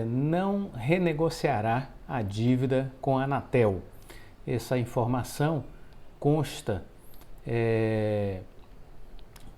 Não renegociará a dívida com a Anatel. Essa informação consta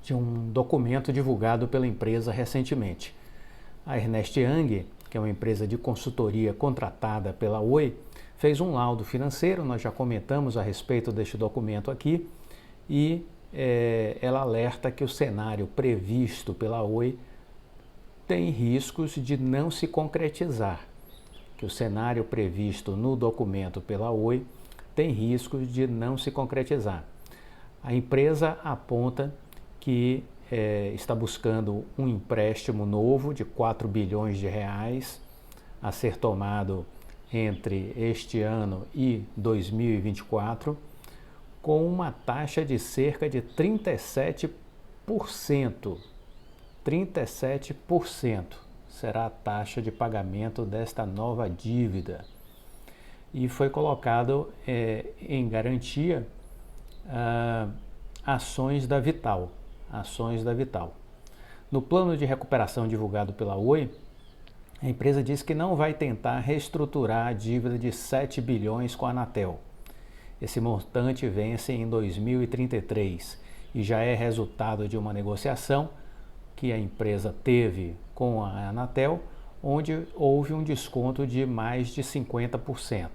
de um documento divulgado pela empresa recentemente. A Ernst Young, que é uma empresa de consultoria contratada pela Oi, fez um laudo financeiro, nós já comentamos a respeito deste documento aqui, e ela alerta que o cenário previsto pela Oi tem riscos de não se concretizar, que o cenário previsto no documento pela Oi tem riscos de não se concretizar. A empresa aponta que está buscando um empréstimo novo de 4 bilhões de reais a ser tomado entre este ano e 2024, com uma taxa de cerca de 37%. 37% será a taxa de pagamento desta nova dívida. E foi colocado em garantia ações da Vital. No plano de recuperação divulgado pela Oi, a empresa diz que não vai tentar reestruturar a dívida de 7 bilhões com a Anatel. Esse montante vence em 2033 e já é resultado de uma negociação que a empresa teve com a Anatel, onde houve um desconto de mais de 50%.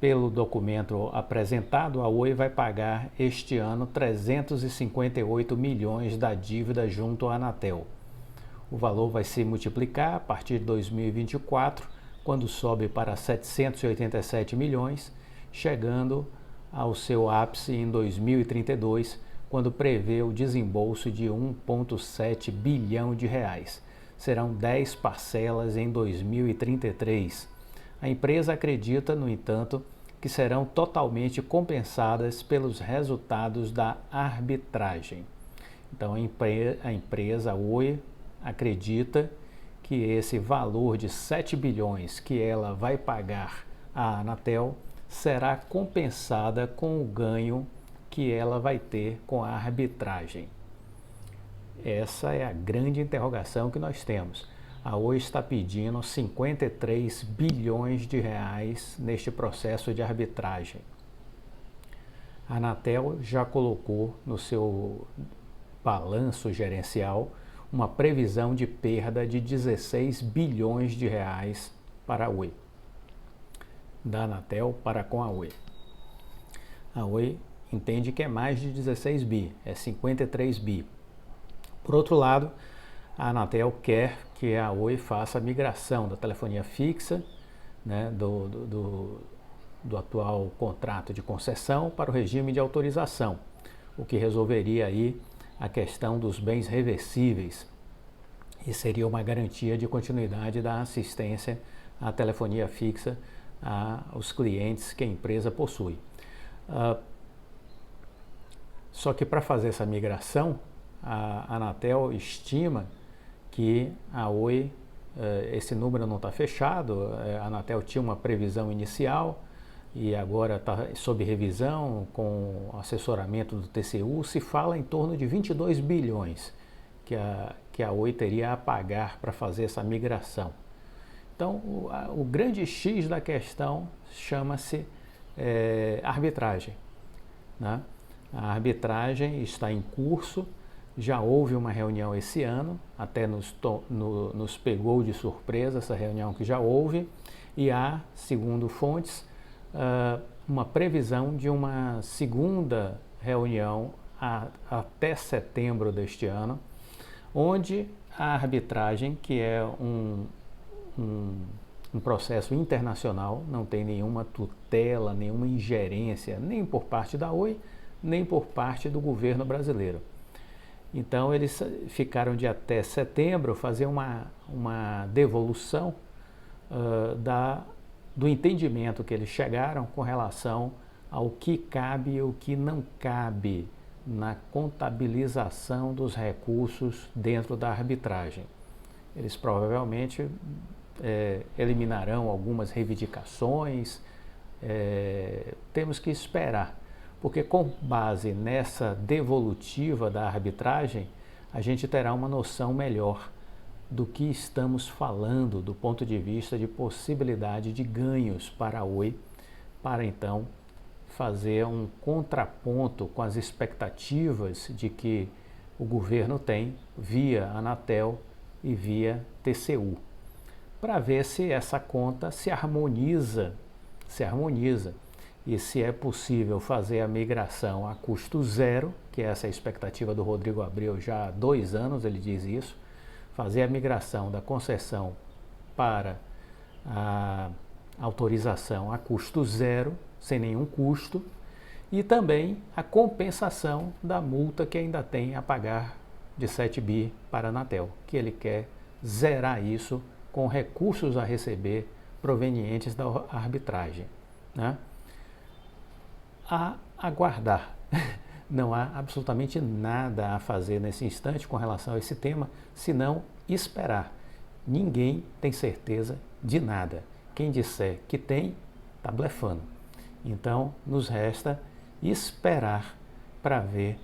Pelo documento apresentado, a Oi vai pagar este ano 358 milhões da dívida junto à Anatel. O valor vai se multiplicar a partir de 2024, quando sobe para 787 milhões, chegando ao seu ápice em 2032, quando prevê o desembolso de 1,7 bilhão de reais. Serão 10 parcelas em 2033. A empresa acredita, no entanto, que serão totalmente compensadas pelos resultados da arbitragem. Então a empresa Oi acredita que esse valor de 7 bilhões que ela vai pagar à Anatel será compensada com o ganho que ela vai ter com a arbitragem. Essa é a grande interrogação que nós temos. A Oi está pedindo 53 bilhões de reais neste processo de arbitragem. A Anatel já colocou no seu balanço gerencial uma previsão de perda de 16 bilhões de reais para a Oi. Da Anatel para com a Oi. A Oi entende que é mais de 16 bi, é 53 bi. Por outro lado, a Anatel quer que a Oi faça a migração da telefonia fixa, né, do atual contrato de concessão para o regime de autorização, o que resolveria aí a questão dos bens reversíveis e seria uma garantia de continuidade da assistência à telefonia fixa aos clientes que a empresa possui. Só que para fazer essa migração, a Anatel estima que a Oi, esse número não está fechado, a Anatel tinha uma previsão inicial e agora está sob revisão com assessoramento do TCU, se fala em torno de 22 bilhões que a Oi teria a pagar para fazer essa migração. Então, o grande X da questão chama-se arbitragem, né? A arbitragem está em curso, já houve uma reunião esse ano, até nos pegou de surpresa essa reunião que já houve, e há, segundo fontes, uma previsão de uma segunda reunião até setembro deste ano, onde a arbitragem, que é um processo internacional, não tem nenhuma tutela, nenhuma ingerência, nem por parte da Oi, nem por parte do governo brasileiro. Então eles ficaram de até setembro fazer uma devolução do entendimento que eles chegaram com relação ao que cabe e o que não cabe na contabilização dos recursos dentro da arbitragem. Eles provavelmente eliminarão algumas reivindicações, temos que esperar, porque com base nessa devolutiva da arbitragem, a gente terá uma noção melhor do que estamos falando do ponto de vista de possibilidade de ganhos para a Oi, para então fazer um contraponto com as expectativas de que o governo tem via Anatel e via TCU, para ver se essa conta se harmoniza e se é possível fazer a migração a custo zero, que é essa a expectativa do Rodrigo Abreu já há 2 anos, ele diz isso, fazer a migração da concessão para a autorização a custo zero, sem nenhum custo, e também a compensação da multa que ainda tem a pagar de 7 bi para a Anatel, que ele quer zerar isso com recursos a receber provenientes da arbitragem, né? A aguardar. Não há absolutamente nada a fazer nesse instante com relação a esse tema, senão esperar. Ninguém tem certeza de nada. Quem disser que tem, está blefando. Então, nos resta esperar para ver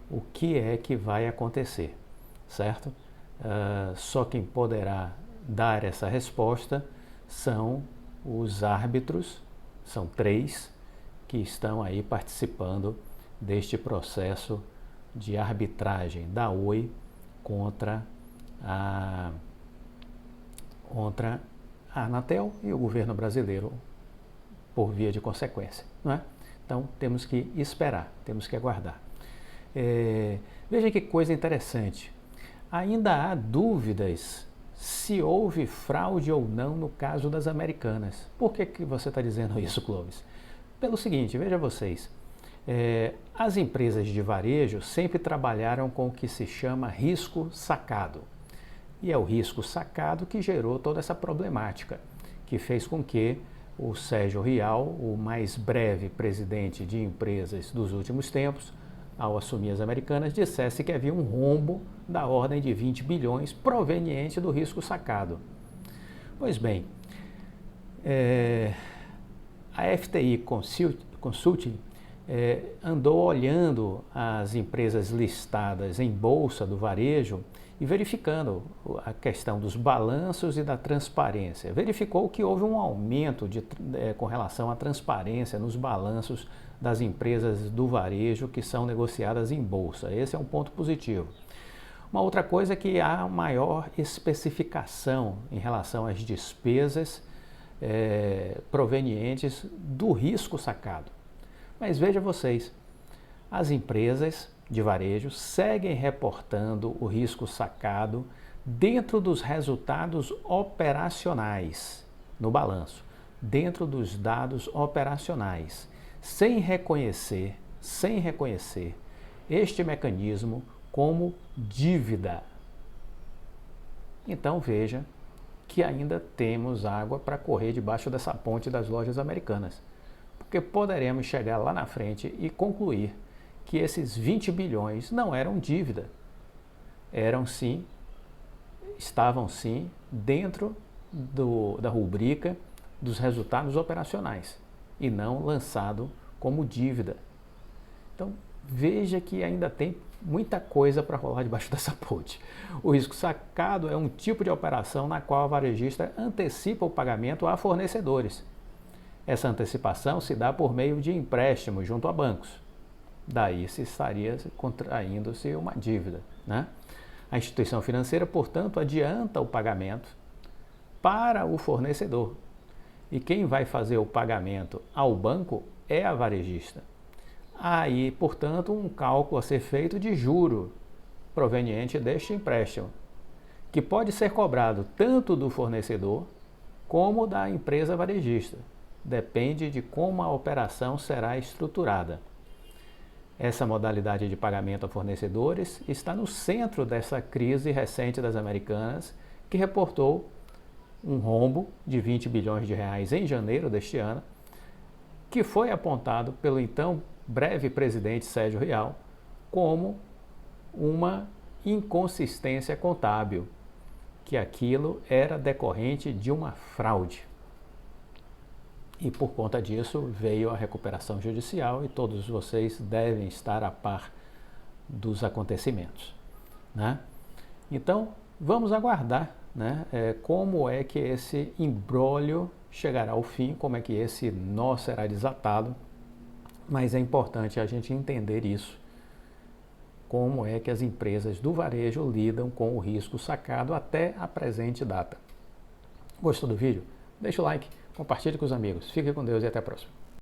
o que é que vai acontecer, certo? Só quem poderá dar essa resposta são os árbitros, são 3, que estão aí participando deste processo de arbitragem da Oi contra a Anatel e o governo brasileiro por via de consequência, não é? Então temos que esperar, temos que aguardar. Veja que coisa interessante, ainda há dúvidas se houve fraude ou não no caso das Americanas. Por que você está dizendo isso, Clóvis? Pelo seguinte, veja vocês, as empresas de varejo sempre trabalharam com o que se chama risco sacado. E é o risco sacado que gerou toda essa problemática, que fez com que o Sérgio Rial, o mais breve presidente de empresas dos últimos tempos, ao assumir as Americanas, dissesse que havia um rombo da ordem de 20 bilhões proveniente do risco sacado. Pois bem, a FTI Consulting andou olhando as empresas listadas em bolsa do varejo e verificando a questão dos balanços e da transparência. Verificou que houve um aumento com relação à transparência nos balanços das empresas do varejo que são negociadas em bolsa. Esse é um ponto positivo. Uma outra coisa é que há maior especificação em relação às despesas provenientes do risco sacado. Mas veja vocês, as empresas de varejo seguem reportando o risco sacado dentro dos resultados operacionais no balanço, dentro dos dados operacionais, sem reconhecer este mecanismo como dívida. Então veja que ainda temos água para correr debaixo dessa ponte das lojas Americanas, porque poderemos chegar lá na frente e concluir que esses 20 bilhões não eram dívida, estavam sim dentro da rubrica dos resultados operacionais e não lançado como dívida. Então veja que ainda tem muita coisa para rolar debaixo dessa ponte. O risco sacado é um tipo de operação na qual a varejista antecipa o pagamento a fornecedores. Essa antecipação se dá por meio de empréstimos junto a bancos. Daí se estaria contraindo-se uma dívida, né? A instituição financeira, portanto, adianta o pagamento para o fornecedor. E quem vai fazer o pagamento ao banco é a varejista. Aí, portanto, um cálculo a ser feito de juro proveniente deste empréstimo, que pode ser cobrado tanto do fornecedor como da empresa varejista. Depende de como a operação será estruturada. Essa modalidade de pagamento a fornecedores está no centro dessa crise recente das Americanas, que reportou um rombo de 20 bilhões de reais em janeiro deste ano, que foi apontado pelo então breve presidente Sérgio Rial como uma inconsistência contábil, que aquilo era decorrente de uma fraude. E por conta disso veio a recuperação judicial e todos vocês devem estar a par dos acontecimentos, né? Então vamos aguardar né, como é que esse imbróglio chegará ao fim, como é que esse nó será desatado, mas é importante a gente entender isso, como é que as empresas do varejo lidam com o risco sacado até a presente data. Gostou do vídeo? Deixa o like, compartilhe com os amigos. Fique com Deus e até a próxima.